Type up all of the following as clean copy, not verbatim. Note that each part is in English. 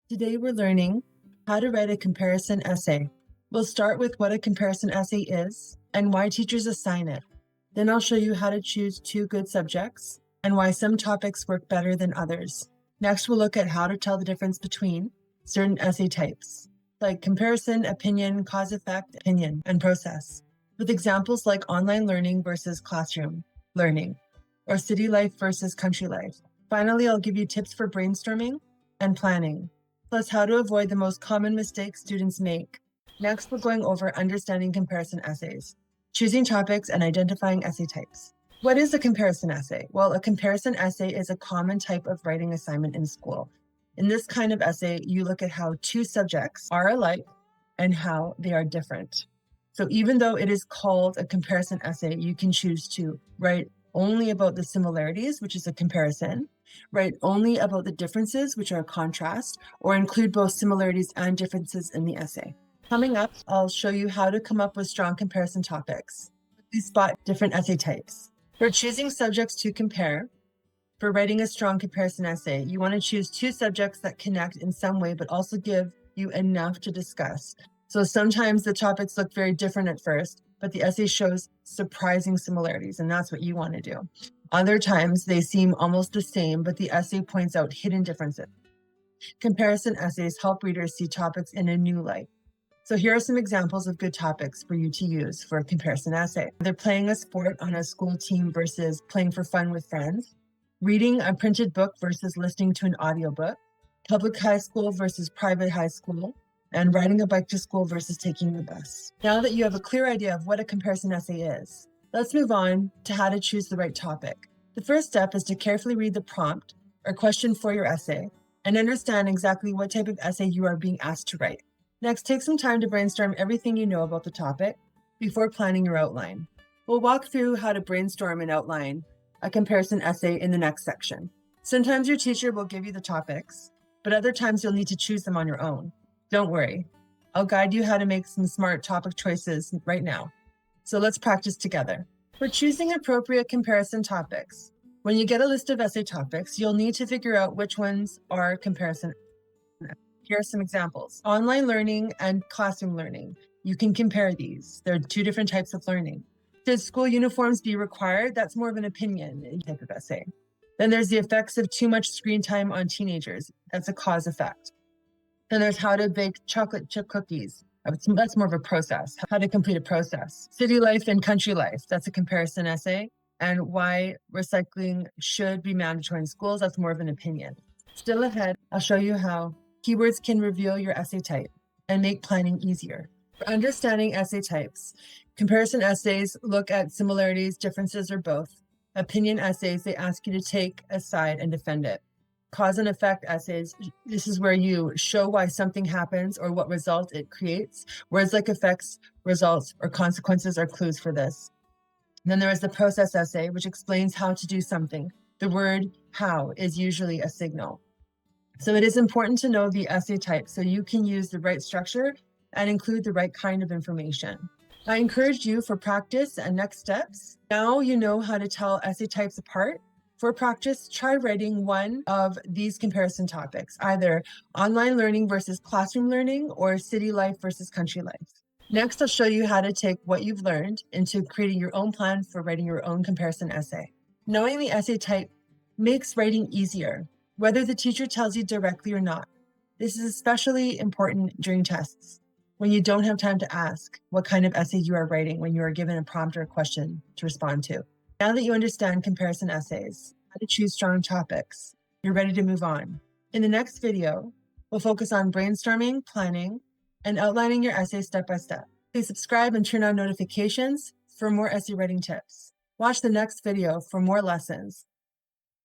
Today we're learning how to write a comparison essay. We'll start with what a comparison essay is and why teachers assign it. Then I'll show you how to choose two good subjects and why some topics work better than others. Next, we'll look at how to tell the difference between certain essay types, like comparison, opinion, cause-effect, opinion, and process, with examples like online learning versus classroom learning, or city life versus country life. Finally, I'll give you tips for brainstorming and planning, plus how to avoid the most common mistakes students make. Next, we're going over understanding comparison essays, choosing topics, and identifying essay types. What is a comparison essay? Well, a comparison essay is a common type of writing assignment in school. In this kind of essay, you look at how two subjects are alike and how they are different. So even though it is called a comparison essay, you can choose to write only about the similarities, which is a comparison, write only about the differences, which are a contrast, or include both similarities and differences in the essay. Coming up, I'll show you how to come up with strong comparison topics. Please spot different essay types. For choosing subjects to compare, for writing a strong comparison essay, you want to choose two subjects that connect in some way, but also give you enough to discuss. So sometimes the topics look very different at first, but the essay shows surprising similarities, and that's what you want to do. Other times they seem almost the same, but the essay points out hidden differences. Comparison essays help readers see topics in a new light. So here are some examples of good topics for you to use for a comparison essay. They're playing a sport on a school team versus playing for fun with friends, reading a printed book versus listening to an audiobook, public high school versus private high school, and riding a bike to school versus taking the bus. Now that you have a clear idea of what a comparison essay is, let's move on to how to choose the right topic. The first step is to carefully read the prompt or question for your essay and understand exactly what type of essay you are being asked to write. Next, take some time to brainstorm everything you know about the topic before planning your outline. We'll walk through how to brainstorm and outline a comparison essay in the next section. Sometimes your teacher will give you the topics, but other times you'll need to choose them on your own. Don't worry, I'll guide you how to make some smart topic choices right now. So let's practice together. For choosing appropriate comparison topics, when you get a list of essay topics, you'll need to figure out which ones are comparison. Here are some examples. Online learning and classroom learning. You can compare these. There are two different types of learning. Should school uniforms be required? That's more of an opinion type of essay. Then there's the effects of too much screen time on teenagers. That's a cause effect. Then there's how to bake chocolate chip cookies. That's more of a process, how to complete a process. City life and country life. That's a comparison essay. And why recycling should be mandatory in schools. That's more of an opinion. Still ahead, I'll show you how keywords can reveal your essay type and make planning easier. For understanding essay types, comparison essays look at similarities, differences, or both. Opinion essays, they ask you to take a side and defend it. Cause and effect essays, this is where you show why something happens or what result it creates. Words like effects, results, or consequences are clues for this. And then there is the process essay, which explains how to do something. The word how is usually a signal. So it is important to know the essay type so you can use the right structure and include the right kind of information. I encourage you for practice and next steps. Now you know how to tell essay types apart. For practice, try writing one of these comparison topics, either online learning versus classroom learning or city life versus country life. Next, I'll show you how to take what you've learned into creating your own plan for writing your own comparison essay. Knowing the essay type makes writing easier, whether the teacher tells you directly or not. This is especially important during tests, when you don't have time to ask what kind of essay you are writing when you are given a prompt or a question to respond to. Now that you understand comparison essays, how to choose strong topics, you're ready to move on. In the next video, we'll focus on brainstorming, planning, and outlining your essay step by step. Please subscribe and turn on notifications for more essay writing tips. Watch the next video for more lessons.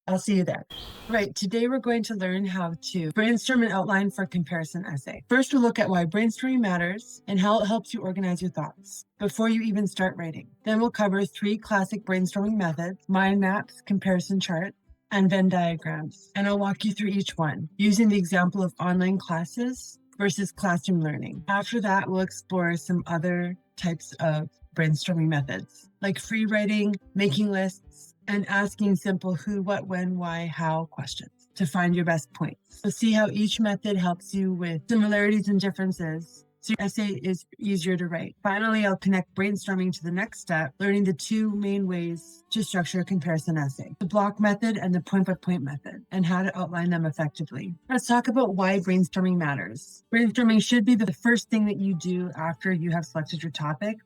I'll see you there. Right, today we're going to learn how to brainstorm and outline for a comparison essay. First, we'll look at why brainstorming matters and how it helps you organize your thoughts before you even start writing. Then we'll cover 3 classic brainstorming methods: mind maps, comparison chart, and Venn diagrams. And I'll walk you through each one using the example of online classes versus classroom learning. After that, we'll explore some other types of brainstorming methods like free writing, making lists, and asking simple who, what, when, why, how questions. to find your best points. So see how each method helps you with similarities and differences, so your essay is easier to write. Finally, I'll connect brainstorming to the next step, learning the two main ways to structure a comparison essay: the block method and the point-by-point method, and how to outline them effectively. Let's talk about why brainstorming matters. Brainstorming should be the first thing that you do after you have selected your topic.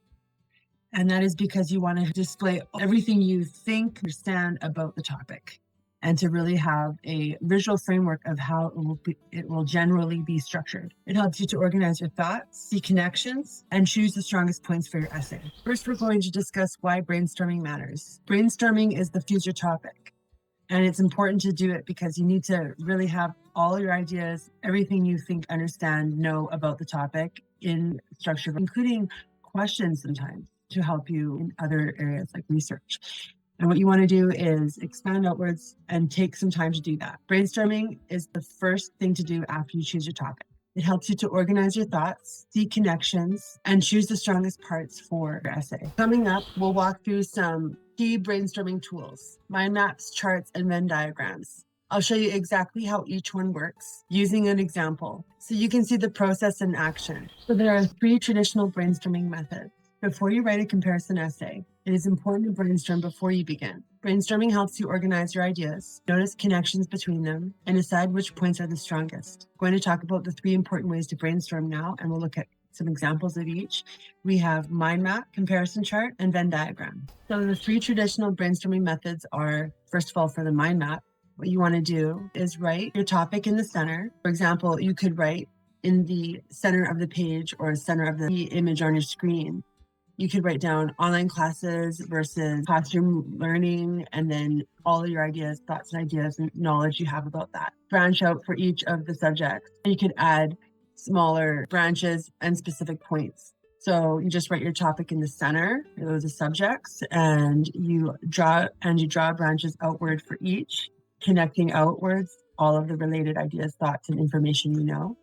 And that is because you want to display everything you think, understand about the topic, and to really have a visual framework of how it will generally be structured. It helps you to organize your thoughts, see connections, and choose the strongest points for your essay. First, we're going to discuss why brainstorming matters. Brainstorming is the future topic, and it's important to do it because you need to really have all your ideas, everything you think, understand, know about the topic in structure, including questions sometimes to help you in other areas like research. And what you want to do is expand outwards and take some time to do that. Brainstorming is the first thing to do after you choose your topic. It helps you to organize your thoughts, see connections, and choose the strongest parts for your essay. Coming up, we'll walk through some key brainstorming tools: mind maps, charts, and Venn diagrams. I'll show you exactly how each one works using an example, so you can see the process in action. So there are 3 traditional brainstorming methods. Before you write a comparison essay, it is important to brainstorm before you begin. Brainstorming helps you organize your ideas, notice connections between them, and decide which points are the strongest. I'm going to talk about the 3 important ways to brainstorm now, and we'll look at some examples of each. We have mind map, comparison chart, and Venn diagram. So the 3 traditional brainstorming methods are, first of all, for the mind map, what you want to do is write your topic in the center. For example, you could write in the center of the page or center of the image on your screen. You could write down online classes versus classroom learning, and then all of your ideas, thoughts and ideas and knowledge you have about that. Branch out for each of the subjects. You could add smaller branches and specific points. So you just write your topic in the center, those are subjects, and you draw branches outward for each, connecting outwards all of the related ideas, thoughts, and information you know.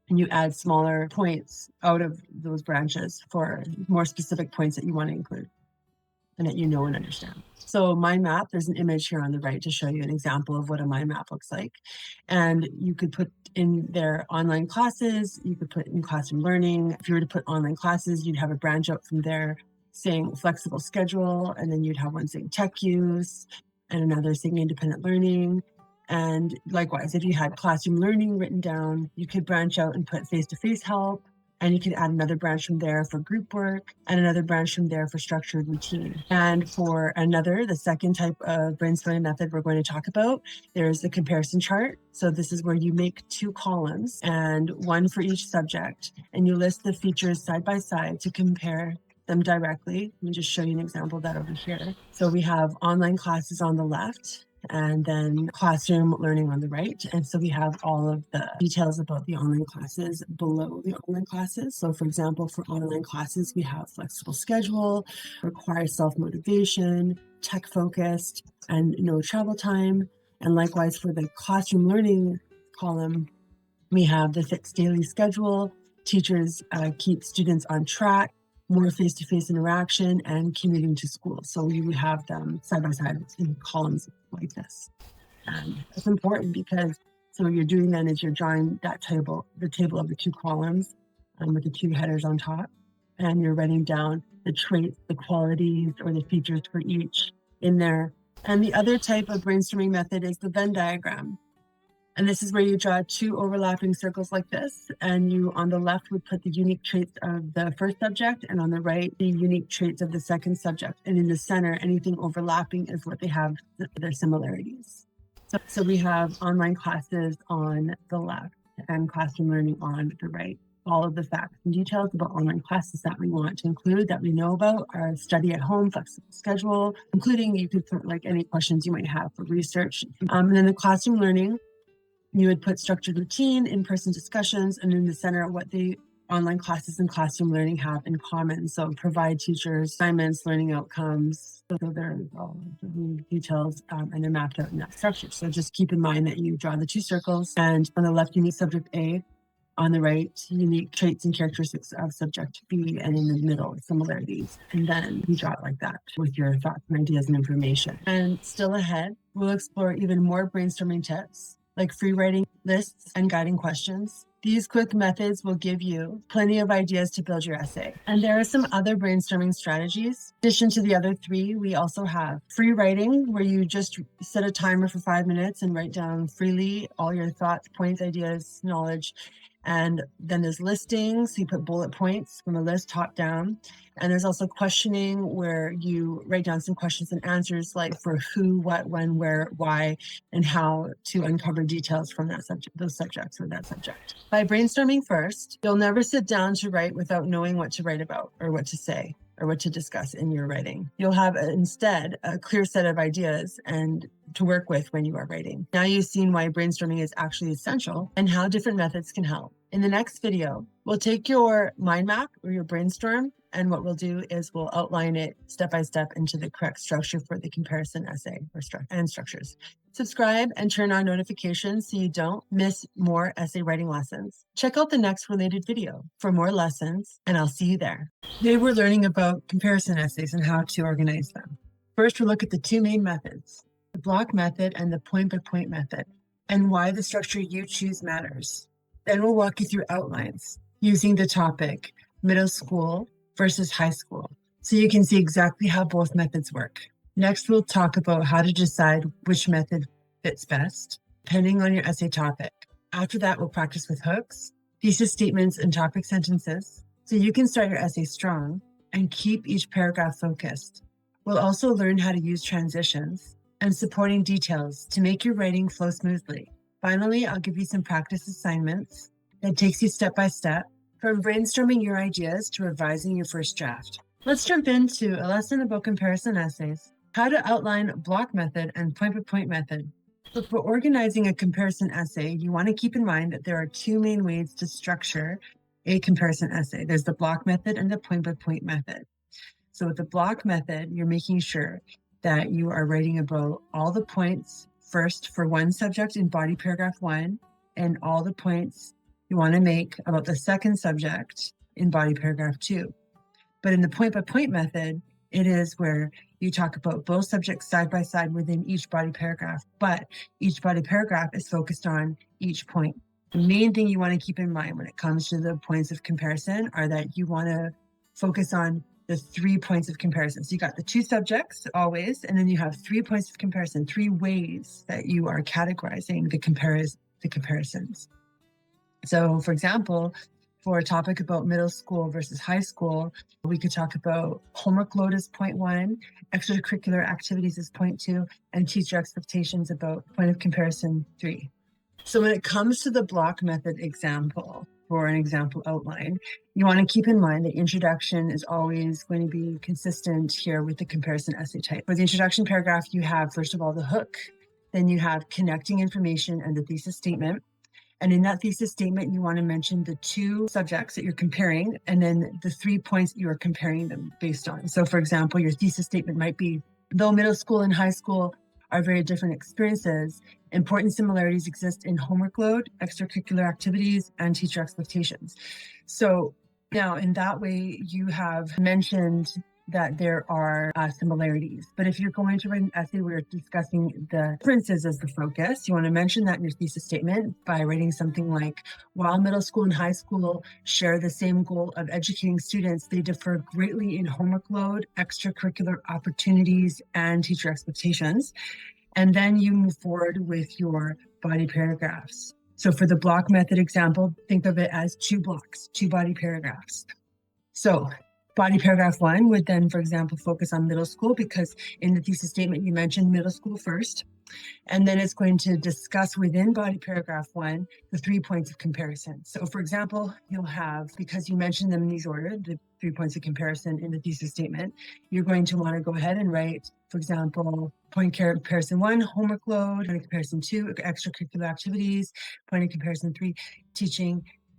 And you add smaller points out of those branches for more specific points that you want to include and that you know and understand. So mind map, there's an image here on the right to show you an example of what a mind map looks like. And you could put in their online classes, you could put in classroom learning. If you were to put online classes, you'd have a branch out from there saying flexible schedule, and then you'd have one saying tech use and another saying independent learning. And likewise, if you had classroom learning written down, you could branch out and put face-to-face help, and you could add another branch from there for group work and another branch from there for structured routine. And for the second type of brainstorming method we're going to talk about, there's the comparison chart. So this is where you make 2 columns and one for each subject, and you list the features side by side to compare them directly. Let me just show you an example of that over here. So we have online classes on the left, and then classroom learning on the right. And so we have all of the details about the online classes below the online classes. So for example, for online classes, we have flexible schedule, requires self-motivation, tech focused, and no travel time. And likewise for the classroom learning column, we have the fixed daily schedule, teachers keep students on track, more face-to-face interaction, and commuting to school. So you would have them side by side in columns like this. And it's important because so what you're doing then is you're drawing that table, the table of the 2 columns with the 2 headers on top, and you're writing down the traits, the qualities, or the features for each in there. And the other type of brainstorming method is the Venn diagram. And this is where you draw 2 overlapping circles like this, and you on the left would put the unique traits of the first subject, and on the right, the unique traits of the second subject. And in the center, anything overlapping is what they have their similarities. So we have online classes on the left and classroom learning on the right. All of the facts and details about online classes that we want to include, that we know about, are study at home, flexible schedule, including you could put like any questions you might have for research. And then the classroom learning, you would put structured routine, in-person discussions, and in the center, what the online classes and classroom learning have in common. So provide teachers assignments, learning outcomes. So there's all the details and they're mapped out in that structure. So just keep in mind that you draw the 2 circles, and on the left, you need subject A. On the right, unique traits and characteristics of subject B, and in the middle, similarities. And then you draw it like that with your thoughts and ideas and information. And still ahead, we'll explore even more brainstorming tips, like free writing lists and guiding questions. These quick methods will give you plenty of ideas to build your essay. And there are some other brainstorming strategies. In addition to the other three, we also have free writing, where you just set a timer for 5 minutes and write down freely all your thoughts, points, ideas, knowledge. And then there's listings, so you put bullet points from a list top down. And there's also questioning, where you write down some questions and answers, like for who, what, when, where, why, and how, to uncover details from that subject, those subjects, or that subject. By brainstorming first, you'll never sit down to write without knowing what to write about, or what to say, or what to discuss in your writing. You'll have instead a clear set of ideas and to work with when you are writing. Now you've seen why brainstorming is actually essential and how different methods can help. In the next video, we'll take your mind map or your brainstorm, and what we'll do is we'll outline it step by step into the correct structure for the comparison essay or structures. Subscribe and turn on notifications so you don't miss more essay writing lessons. Check out the next related video for more lessons, and I'll see you there. Today we're learning about comparison essays and how to organize them. First, we'll look at the two main methods, the block method and the point-by-point method, and why the structure you choose matters. Then we'll walk you through outlines using the topic middle school versus high school, so you can see exactly how both methods work. Next, we'll talk about how to decide which method fits best, depending on your essay topic. After that, we'll practice with hooks, thesis statements, and topic sentences, so you can start your essay strong and keep each paragraph focused. We'll also learn how to use transitions and supporting details to make your writing flow smoothly. Finally, I'll give you some practice assignments that takes you step by step from brainstorming your ideas to revising your first draft. Let's jump into a lesson about comparison essays, how to outline block method and point-by-point method. So for organizing a comparison essay, you want to keep in mind that there are two main ways to structure a comparison essay. There's the block method and the point-by-point method. So with the block method, you're making sure that you are writing about all the points first for one subject in body paragraph 1, and all the points you want to make about the second subject in body paragraph 2. But in the point-by-point method, it is where you talk about both subjects side by side within each body paragraph, but each body paragraph is focused on each point. The main thing you want to keep in mind when it comes to the points of comparison are that you want to focus on the 3 points of comparison. So you got the two subjects always, and then you have 3 points of comparison, 3 ways that you are categorizing the comparisons. So for example, for a topic about middle school versus high school, we could talk about homework load as point 1, extracurricular activities as point 2, and teacher expectations about point of comparison 3. So when it comes to the block method example, for an example outline, you want to keep in mind that introduction is always going to be consistent here with the comparison essay type. For the introduction paragraph, you have, first of all, the hook, then you have connecting information and the thesis statement. And in that thesis statement, you want to mention the 2 subjects that you're comparing, and then the 3 points that you are comparing them based on. So for example, your thesis statement might be, though middle school and high school are very different experiences, important similarities exist in homework load, extracurricular activities, and teacher expectations. So now in that way, you have mentioned that there are similarities. But if you're going to write an essay where you're discussing the differences as the focus, you want to mention that in your thesis statement by writing something like, while middle school and high school share the same goal of educating students, they differ greatly in homework load, extracurricular opportunities, and teacher expectations. And then you move forward with your body paragraphs. So for the block method example, think of it as 2 blocks, 2 body paragraphs. So body paragraph 1 would then, for example, focus on middle school, because in the thesis statement, you mentioned middle school first. And then it's going to discuss within body paragraph 1, the 3 points of comparison. So for example, you'll have, because you mentioned them in these order, the 3 points of comparison in the thesis statement, you're going to want to go ahead and write, for example, point comparison 1, homework load, point of comparison 2, extracurricular activities, point of comparison 3,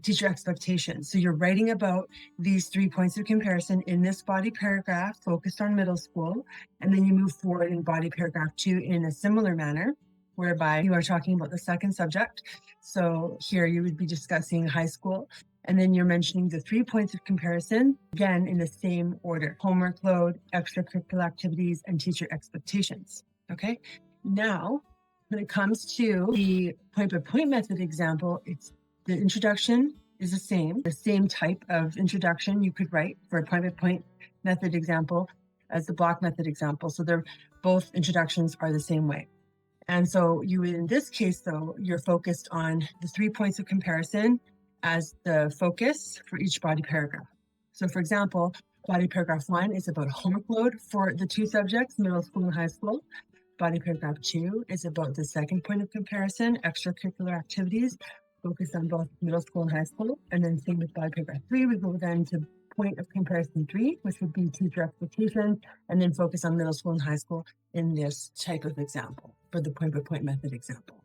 teacher expectations. So you're writing about these 3 points of comparison in this body paragraph focused on middle school, and then you move forward in body paragraph 2 in a similar manner, whereby you are talking about the second subject. So here you would be discussing high school, and then you're mentioning the 3 points of comparison, again, in the same order: homework load, extracurricular activities, and teacher expectations. Okay. Now, when it comes to the point-by-point method example, it's the introduction is the same type of introduction you could write for a point-by-point method example as the block method example. So they're both introductions are the same way. And so you, in this case though, you're focused on the 3 points of comparison as the focus for each body paragraph. So for example, body paragraph 1 is about homework load for the two subjects, middle school and high school. Body paragraph 2 is about the second point of comparison, extracurricular activities, focused on both middle school and high school. And then same with body paragraph 3, we go then to point of comparison 3, which would be teacher expectations, and then focus on middle school and high school in this type of example for the point-by-point method example.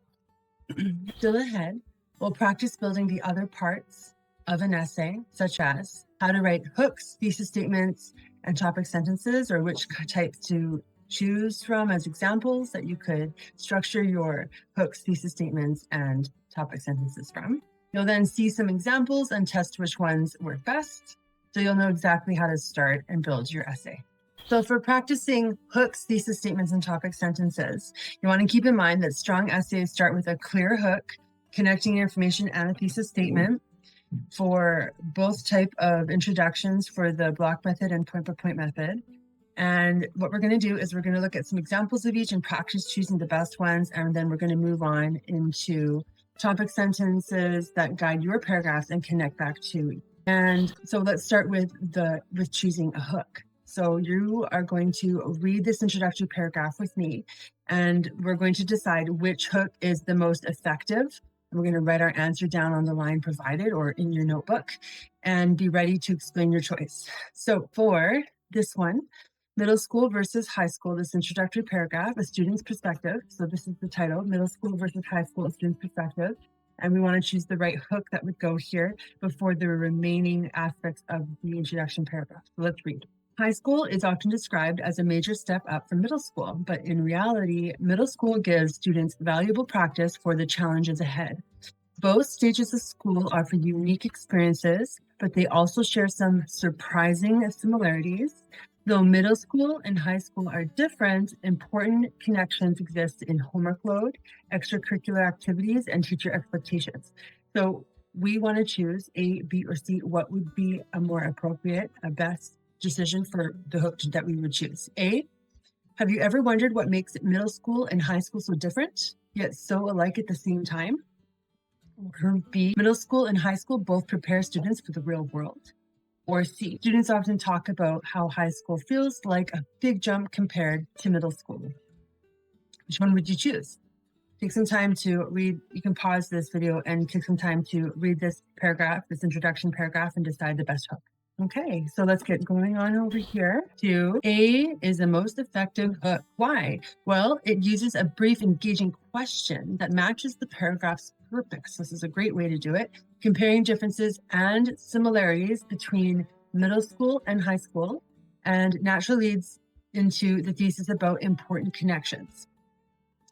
Still ahead, we'll practice building the other parts of an essay, such as how to write hooks, thesis statements, and topic sentences, or which types to choose from as examples that you could structure your hooks, thesis statements, and topic sentences from. You'll then see some examples and test which ones work best, so you'll know exactly how to start and build your essay. So for practicing hooks, thesis statements, and topic sentences, you want to keep in mind that strong essays start with a clear hook, connecting information and a thesis statement. For both type of introductions for the block method and point-by-point method. And what we're going to do is we're going to look at some examples of each and practice choosing the best ones. And then we're going to move on into topic sentences that guide your paragraphs and connect back to. And so let's start with choosing a hook. So you are going to read this introductory paragraph with me, and we're going to decide which hook is the most effective. We're going to write our answer down on the line provided or in your notebook and be ready to explain your choice. So for this one, middle school versus high school, this introductory paragraph, a student's perspective. So this is the title, middle school versus high school, a student's perspective. And we want to choose the right hook that would go here before the remaining aspects of the introduction paragraph. So let's read. High school is often described as a major step up from middle school, but in reality, middle school gives students valuable practice for the challenges ahead. Both stages of school offer unique experiences, but they also share some surprising similarities. Though middle school and high school are different, important connections exist in homework load, extracurricular activities, and teacher expectations. So we want to choose A, B, or C. What would be a more appropriate, a best decision for the hook that we would choose? A, have you ever wondered what makes middle school and high school so different, yet so alike at the same time? Or B, middle school and high school both prepare students for the real world. Or C, students often talk about how high school feels like a big jump compared to middle school. Which one would you choose? Take some time to read. You can pause this video and take some time to read this paragraph, this introduction paragraph, and decide the best hook. Okay, so let's get going on over here to A is the most effective hook. Why? Well, it uses a brief, engaging question that matches the paragraph's purpose. This is a great way to do it. Comparing differences and similarities between middle school and high school, and naturally leads into the thesis about important connections.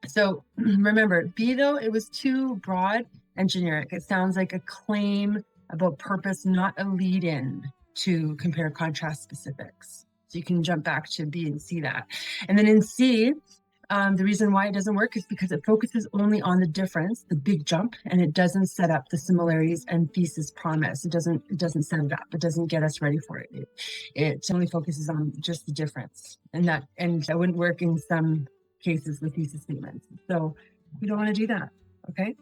So remember, B though, it was too broad and generic. It sounds like a claim about purpose, not a lead-in to compare contrast specifics. So you can jump back to B and see that. And then in C, the reason why it doesn't work is because it focuses only on the difference, the big jump, and it doesn't set up the similarities and thesis promise. It doesn't set it up. It doesn't get us ready for it. It only focuses on just the difference, and that wouldn't work in some cases with thesis statements. So we don't want to do that. Okay.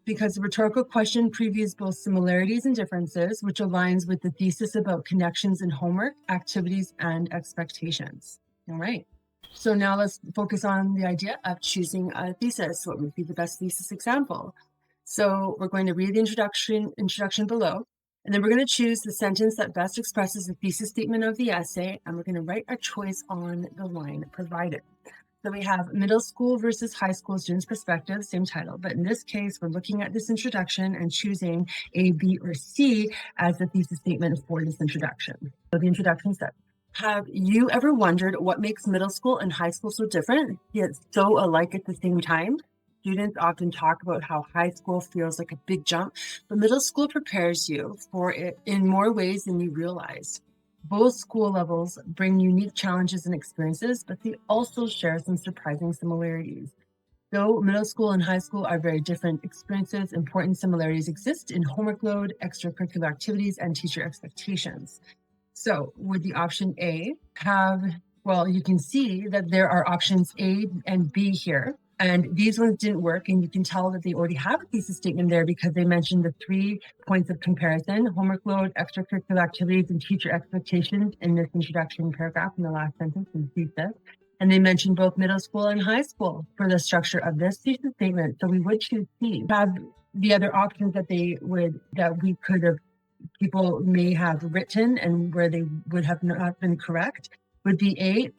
Because the rhetorical question previews both similarities and differences, which aligns with the thesis about connections in homework, activities, and expectations. All right. So now let's focus on the idea of choosing a thesis. What would be the best thesis example? So we're going to read the introduction below, and then we're going to choose the sentence that best expresses the thesis statement of the essay, and we're going to write our choice on the line provided. So we have middle school versus high school students' perspective, same title. But in this case, we're looking at this introduction and choosing A, B, or C as the thesis statement for this introduction. So the introduction says, have you ever wondered what makes middle school and high school so different, yet so alike at the same time? students often talk about how high school feels like a big jump, but middle school prepares you for it in more ways than you realize. Both school levels bring unique challenges and experiences, but they also share some surprising similarities. Though middle school and high school are very different experiences, important similarities exist in homework load, extracurricular activities, and teacher expectations. So would the option A have, well, you can see that there are options A and B here, and these ones didn't work, and you can tell that they already have a thesis statement there because they mentioned the 3 points of comparison: homework load, extracurricular activities, and teacher expectations in this introduction paragraph in the last sentence in thesis. And they mentioned both middle school and high school for the structure of this thesis statement. So we would choose C. Have the other options that we could have, people may have written and where they would have not been correct would be A.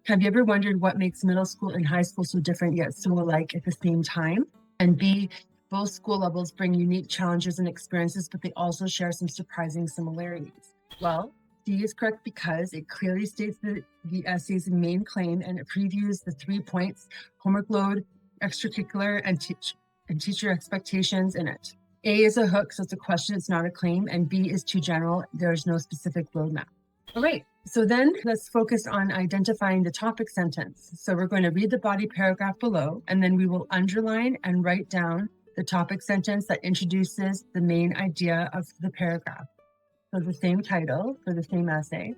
Have you ever wondered what makes middle school and high school so different yet so alike at the same time? And B, both school levels bring unique challenges and experiences, but they also share some surprising similarities. Well, D is correct because it clearly states the essay's main claim, and it previews the 3 points: homework load, extracurricular, and teacher expectations in it. A is a hook, so it's a question, it's not a claim, and B is too general. There's no specific roadmap. All right, so then let's focus on identifying the topic sentence. So we're going to read the body paragraph below, and then we will underline and write down the topic sentence that introduces the main idea of the paragraph. So the same title for the same essay.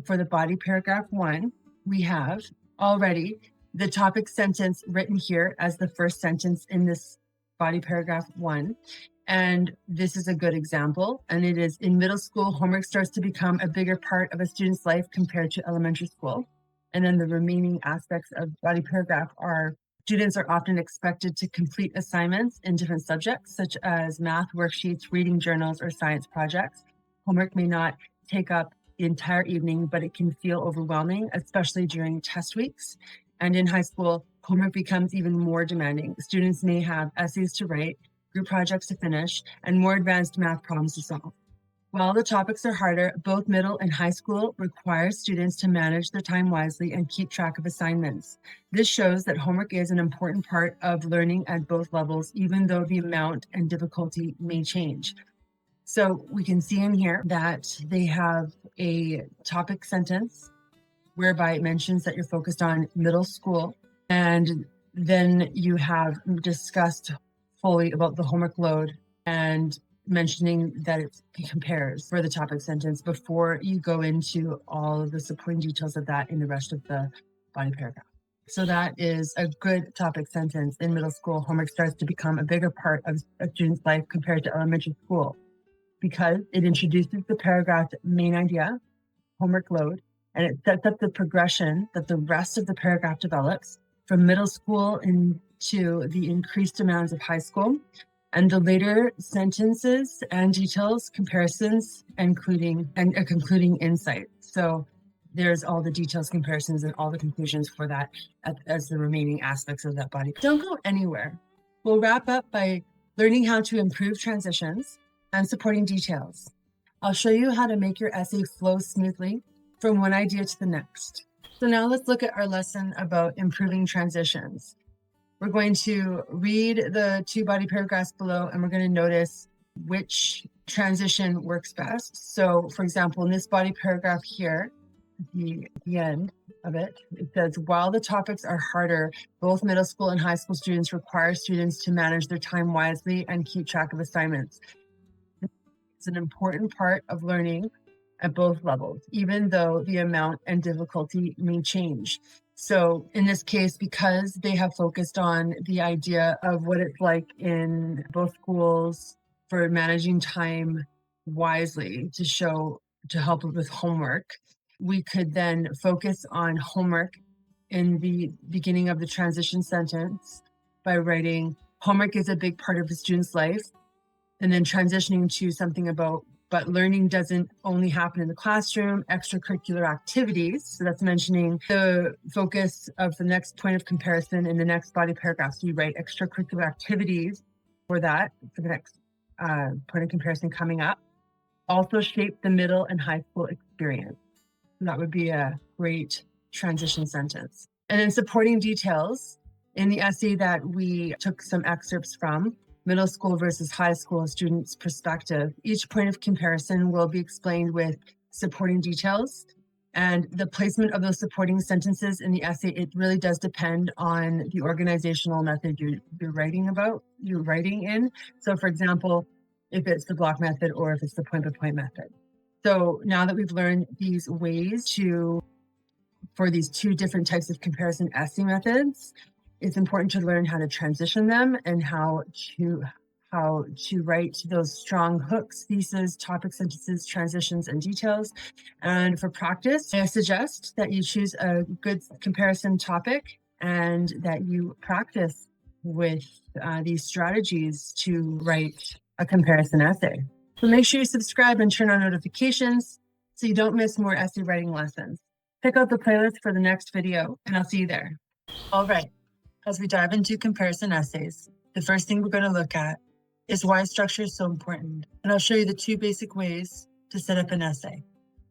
For the body paragraph 1, we have already the topic sentence written here as the first sentence in this body paragraph 1. And this is a good example. And it is: in middle school, homework starts to become a bigger part of a student's life compared to elementary school. And then the remaining aspects of body paragraph are: students are often expected to complete assignments in different subjects, such as math worksheets, reading journals, or science projects. Homework may not take up the entire evening, but it can feel overwhelming, especially during test weeks. And in high school, homework becomes even more demanding. Students may have essays to write, group projects to finish, and more advanced math problems to solve. While the topics are harder, both middle and high school require students to manage their time wisely and keep track of assignments. This shows that homework is an important part of learning at both levels, even though the amount and difficulty may change. So we can see in here that they have a topic sentence whereby it mentions that you're focused on middle school, and then you have discussed fully about the homework load and mentioning that it compares for the topic sentence before you go into all of the supporting details of that in the rest of the body paragraph. So that is a good topic sentence. In middle school, homework starts to become a bigger part of a student's life compared to elementary school, because it introduces the paragraph's main idea, homework load, and it sets up the progression that the rest of the paragraph develops from middle school into the increased amounts of high school, and the later sentences and details, comparisons, including a concluding insight. So there's all the details, comparisons, and all the conclusions for that as the remaining aspects of that body. Don't go anywhere. We'll wrap up by learning how to improve transitions and supporting details. I'll show you how to make your essay flow smoothly from one idea to the next. So now let's look at our lesson about improving transitions. We're going to read the 2 body paragraphs below, and we're going to notice which transition works best. So for example, in this body paragraph here, the end of it, it says, while the topics are harder, both middle school and high school students require students to manage their time wisely and keep track of assignments. It's an important part of learning at both levels, even though the amount and difficulty may change. So in this case, because they have focused on the idea of what it's like in both schools for managing time wisely to help with homework, we could then focus on homework in the beginning of the transition sentence by writing, homework is a big part of a student's life, and then transitioning to something about, but learning doesn't only happen in the classroom, extracurricular activities. So that's mentioning the focus of the next point of comparison in the next body paragraph. So you write extracurricular activities for that, for the next point of comparison coming up. Also shape the middle and high school experience. So that would be a great transition sentence. And then supporting details. In the essay that we took some excerpts from, middle school versus high school students' perspective, each point of comparison will be explained with supporting details. And the placement of those supporting sentences in the essay, it really does depend on the organizational method you're writing in. So for example, if it's the block method or if it's the point-by-point method. So now that we've learned these ways for these two different types of comparison essay methods, it's important to learn how to transition them and how to write those strong hooks, theses, topic sentences, transitions, and details. And for practice, I suggest that you choose a good comparison topic and that you practice with these strategies to write a comparison essay. So make sure you subscribe and turn on notifications so you don't miss more essay writing lessons. Pick out the playlist for the next video, and I'll see you there. All right, as we dive into comparison essays, the first thing we're going to look at is why structure is so important. And I'll show you the two basic ways to set up an essay.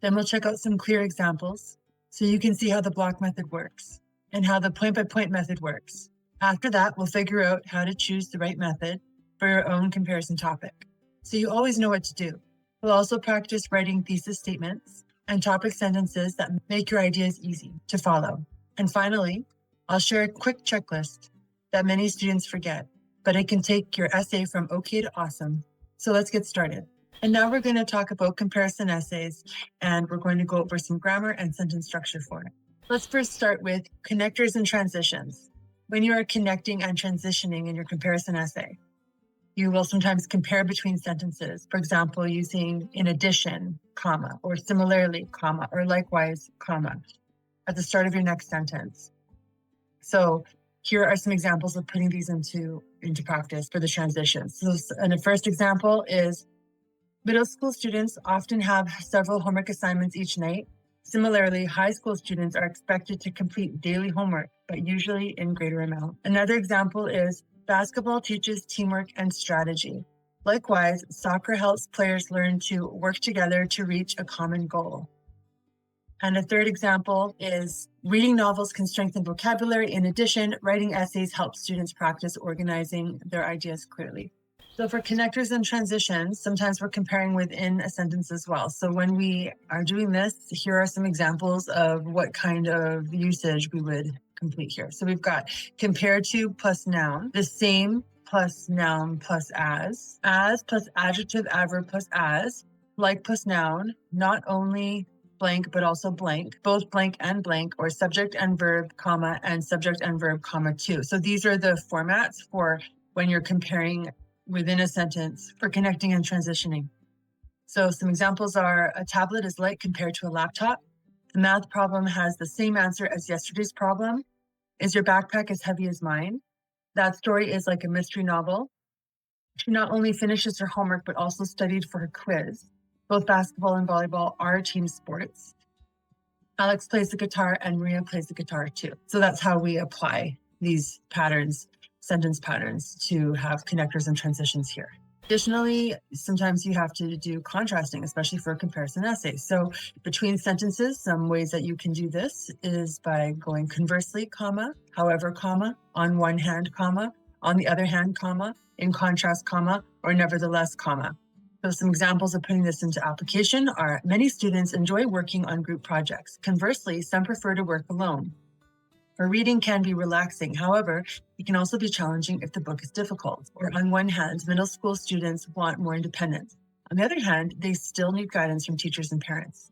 Then we'll check out some clear examples so you can see how the block method works and how the point-by-point method works. After that, we'll figure out how to choose the right method for your own comparison topic, so you always know what to do. We'll also practice writing thesis statements and topic sentences that make your ideas easy to follow. And finally, I'll share a quick checklist that many students forget, but it can take your essay from okay to awesome. So let's get started. And now we're going to talk about comparison essays, and we're going to go over some grammar and sentence structure for it. Let's first start with connectors and transitions. When you are connecting and transitioning in your comparison essay, you will sometimes compare between sentences, for example, using in addition, comma, or similarly, comma, or likewise, comma, at the start of your next sentence. So here are some examples of putting these into practice for the transitions. So, and the first example is middle school students often have several homework assignments each night. Similarly, high school students are expected to complete daily homework, but usually in greater amount. Another example is basketball teaches teamwork and strategy. Likewise, soccer helps players learn to work together to reach a common goal. And a third example is reading novels can strengthen vocabulary. In addition, writing essays helps students practice organizing their ideas clearly. So for connectors and transitions, sometimes we're comparing within a sentence as well. So when we are doing this, here are some examples of what kind of usage we would complete here. So we've got compare to plus noun, the same plus noun plus as plus adjective, adverb plus as, like plus noun, not only blank, but also blank, both blank and blank, or subject and verb, comma, and subject and verb, comma, too. So these are the formats for when you're comparing within a sentence for connecting and transitioning. So some examples are a tablet is light compared to a laptop. The math problem has the same answer as yesterday's problem. Is your backpack as heavy as mine? That story is like a mystery novel. She not only finishes her homework, but also studied for her quiz. Both basketball and volleyball are team sports. Alex plays the guitar and Maria plays the guitar too. So that's how we apply these patterns, sentence patterns, to have connectors and transitions here. Additionally, sometimes you have to do contrasting, especially for a comparison essay. So between sentences, some ways that you can do this is by going conversely, comma, however, comma, on one hand, comma, on the other hand, comma, in contrast, comma, or nevertheless, comma. So some examples of putting this into application are many students enjoy working on group projects. Conversely, some prefer to work alone. For reading can be relaxing. However, it can also be challenging if the book is difficult. Or on one hand, middle school students want more independence. On the other hand, they still need guidance from teachers and parents.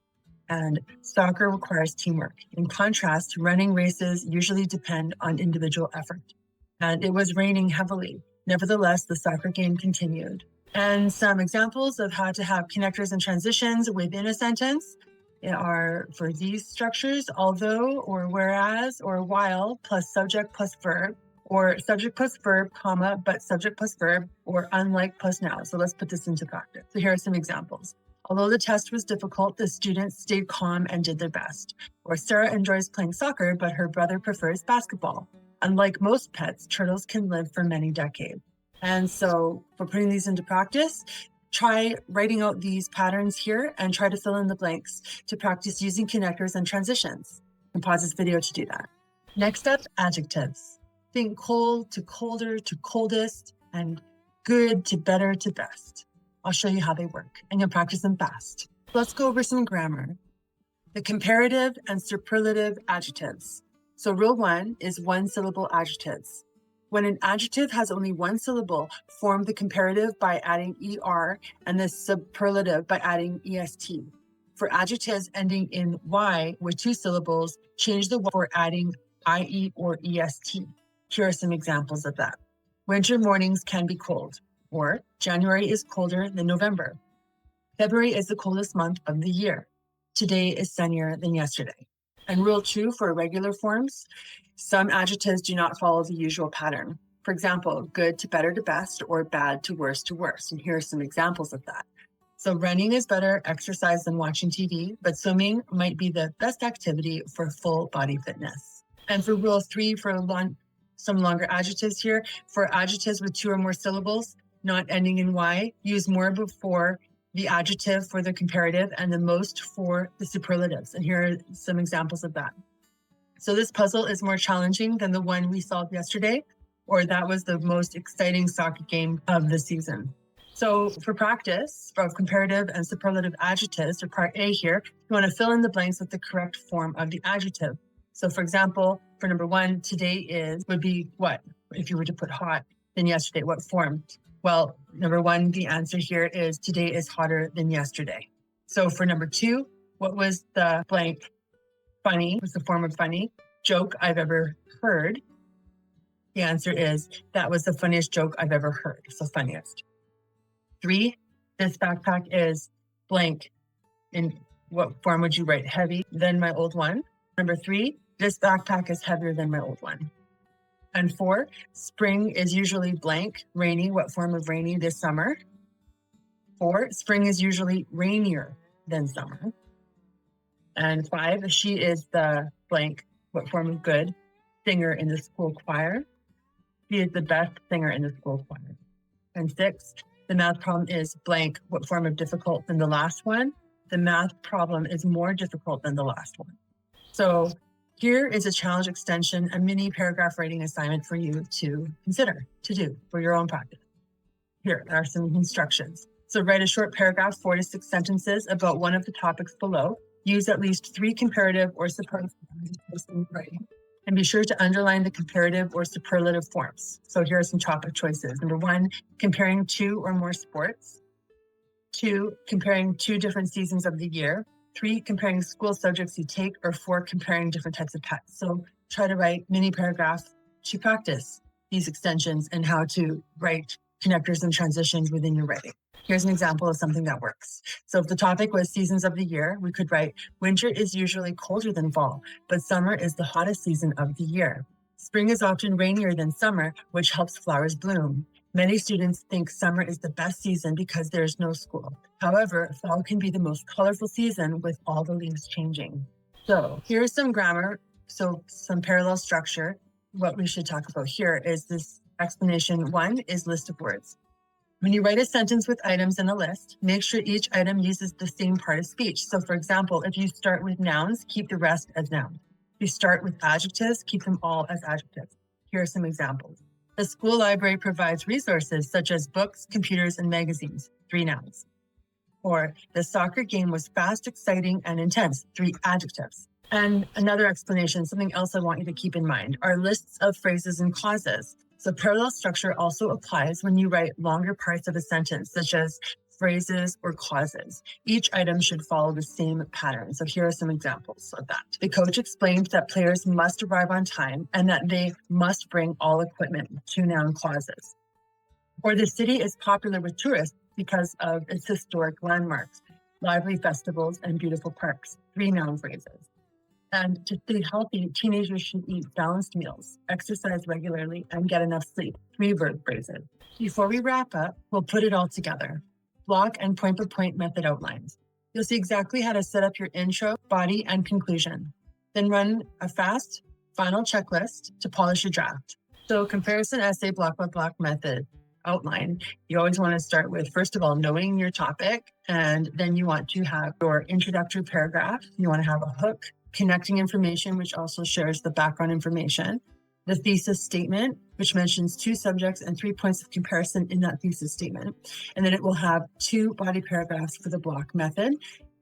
And soccer requires teamwork. In contrast, running races usually depend on individual effort. And it was raining heavily. Nevertheless, the soccer game continued. And some examples of how to have connectors and transitions within a sentence are for these structures, although or whereas or while plus subject plus verb, or subject plus verb, comma, but subject plus verb, or unlike plus noun. So let's put this into practice. So here are some examples. Although the test was difficult, the students stayed calm and did their best. Or Sarah enjoys playing soccer, but her brother prefers basketball. Unlike most pets, turtles can live for many decades. And so for putting these into practice, try writing out these patterns here and try to fill in the blanks to practice using connectors and transitions. And pause this video to do that. Next up, adjectives. Think cold to colder to coldest, and good to better to best. I'll show you how they work, and you'll practice them fast. Let's go over some grammar. The comparative and superlative adjectives. So rule 1 is one-syllable adjectives. When an adjective has only one syllable, form the comparative by adding er and the superlative by adding est. For adjectives ending in y with 2 syllables, change the y for adding ie or est. Here are some examples of that. Winter mornings can be cold, or January is colder than November. February is the coldest month of the year. Today is sunnier than yesterday. And rule 2 for irregular forms, some adjectives do not follow the usual pattern. For example, good to better to best or bad to worse to worse. And here are some examples of that. So running is better exercise than watching TV, but swimming might be the best activity for full body fitness. And for rule 3 for some longer adjectives here, for adjectives with 2 or more syllables, not ending in y, use more before the adjective for the comparative and the most for the superlatives. And here are some examples of that. So this puzzle is more challenging than the one we solved yesterday, or that was the most exciting soccer game of the season. So for practice of comparative and superlative adjectives, or part A here, you want to fill in the blanks with the correct form of the adjective. So for example, for number 1, today would be what? If you were to put hot, then yesterday, what form? Well, number 1, the answer here is today is hotter than yesterday. So for number 2, what was the blank? Funny was the form of funny. Joke I've ever heard. The answer is that was the funniest joke I've ever heard. So funniest. 3, this backpack is blank. In what form would you write? Heavy than my old one. Number 3, this backpack is heavier than my old one. And 4, spring is usually blank, rainy. What form of rainy this summer? 4, spring is usually rainier than summer. And 5, she is the blank, what form of good, singer in the school choir. She is the best singer in the school choir. And 6, the math problem is blank, what form of difficult than the last one? The math problem is more difficult than the last one. So here is a challenge extension, a mini paragraph writing assignment for you to consider, to do for your own practice. Here are some instructions. So write a short paragraph, 4 to 6 sentences about one of the topics below. Use at least 3 comparative or superlative adjectives in writing. And be sure to underline the comparative or superlative forms. So here are some topic choices. Number 1, comparing 2 or more sports. 2, comparing 2 different seasons of the year. 3, comparing school subjects you take, or 4, comparing different types of pets. So try to write mini paragraphs to practice these extensions and how to write connectors and transitions within your writing. Here's an example of something that works. So if the topic was seasons of the year, we could write, winter is usually colder than fall, but summer is the hottest season of the year. Spring is often rainier than summer, which helps flowers bloom. Many students think summer is the best season because there's no school. However, fall can be the most colorful season with all the leaves changing. So here's some grammar, so some parallel structure. What we should talk about here is this explanation. 1 is list of words. When you write a sentence with items in a list, make sure each item uses the same part of speech. So for example, if you start with nouns, keep the rest as nouns. If you start with adjectives, keep them all as adjectives. Here are some examples. The school library provides resources such as books, computers, and magazines, 3 nouns. Or the soccer game was fast, exciting, and intense, 3 adjectives. And another explanation, something else I want you to keep in mind, are lists of phrases and clauses. So parallel structure also applies when you write longer parts of a sentence, such as phrases or clauses. Each item should follow the same pattern. So here are some examples of that. The coach explained that players must arrive on time and that they must bring all equipment, 2 noun clauses. Or the city is popular with tourists because of its historic landmarks, lively festivals, and beautiful parks, 3 noun phrases. And to stay healthy, teenagers should eat balanced meals, exercise regularly, and get enough sleep, 3 verb phrases. Before we wrap up, we'll put it all together. Block and point-by-point method outlines. You'll see exactly how to set up your intro, body, and conclusion. Then run a fast final checklist to polish your draft. So comparison essay block-by-block method outline. You always want to start with, first of all, knowing your topic, and then you want to have your introductory paragraph. You want to have a hook, connecting information, which also shares the background information. the thesis statement, which mentions 2 subjects and 3 points of comparison in that thesis statement. And then it will have 2 body paragraphs for the block method.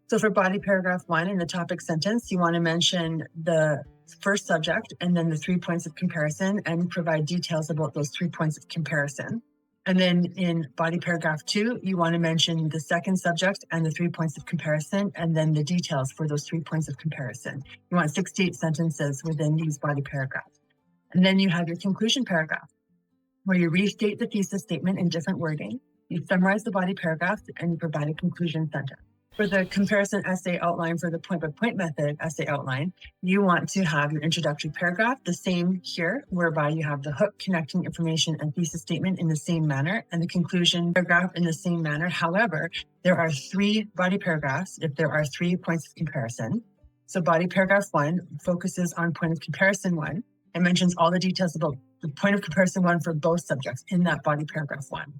So for body paragraph 1 in the topic sentence, you want to mention the first subject and then the 3 points of comparison and provide details about those 3 points of comparison. And then in body paragraph 2, you want to mention the second subject and the 3 points of comparison, and then the details for those 3 points of comparison. You want 68 sentences within these body paragraphs. And then you have your conclusion paragraph, where you restate the thesis statement in different wording, you summarize the body paragraph, and you provide a conclusion sentence. For the comparison essay outline for the point-by-point method essay outline, you want to have your introductory paragraph the same here, whereby you have the hook connecting information and thesis statement in the same manner, and the conclusion paragraph in the same manner. However, there are 3 body paragraphs if there are 3 points of comparison. So body paragraph 1 focuses on point of comparison 1 and mentions all the details about the point of comparison 1 for both subjects in that body paragraph 1.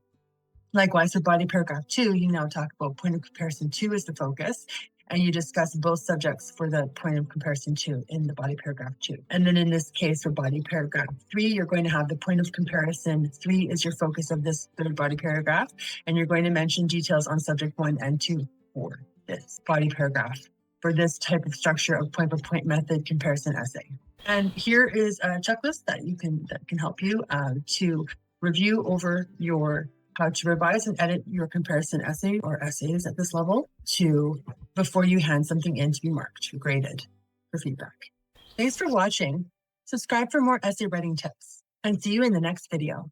Likewise, for body paragraph 2, you now talk about point of comparison 2 as the focus, and you discuss both subjects for the point of comparison 2 in the body paragraph 2. And then in this case, for body paragraph 3, you're going to have the point of comparison 3 is your focus of this third body paragraph, and you're going to mention details on subject 1 and 2 for this body paragraph for this type of structure of point-by-point method comparison essay. And here is a checklist that can help you to review over your how to revise and edit your comparison essay or essays at this level before you hand something in to be marked or graded for feedback. Thanks for watching. Subscribe for more essay writing tips and see you in the next video.